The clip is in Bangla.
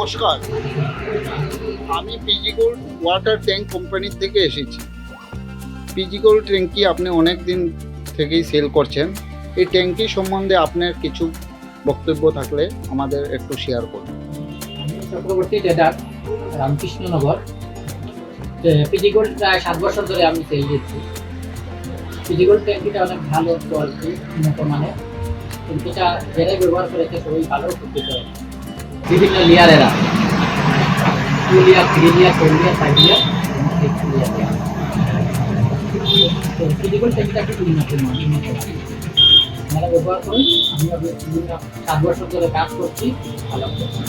নমস্কার, আমি পিজি গোল্ড ওয়াটার ট্যাঙ্ক কোম্পানির থেকে এসেছি। পিজি গোল্ড ট্যাঙ্কি আপনি অনেক দিন থেকেই সেল করছেন। এই ট্যাঙ্কি সম্বন্ধে আপনার কিছু বক্তব্য থাকলে আমাদের একটু শেয়ার করুন। আমি Chakraborty trader, Ramkrishnanagar. PG gold প্রায় 7 বছর ধরে আমি সেল দিচ্ছি। পিজি গোল্ড ট্যাঙ্কিটা অনেক ভালো কোয়ালিটি, উন্নত মানের। ট্যাঙ্কিটা যারাই ব্যবহার করেছে সবাই ভালো উপকৃত হয়েছে। বিভিন্ন লেয়ারেরা 2 layer, 3 layer, 4 layer, 5 layer, 6 layer. তো পিজি গোল্ড ট্যাঙ্কিটা খুব উন্নত মানের। আপনারা ব্যবহার করুন। আমি 7 বছর ধরে কাজ করছি, ভালো করছি।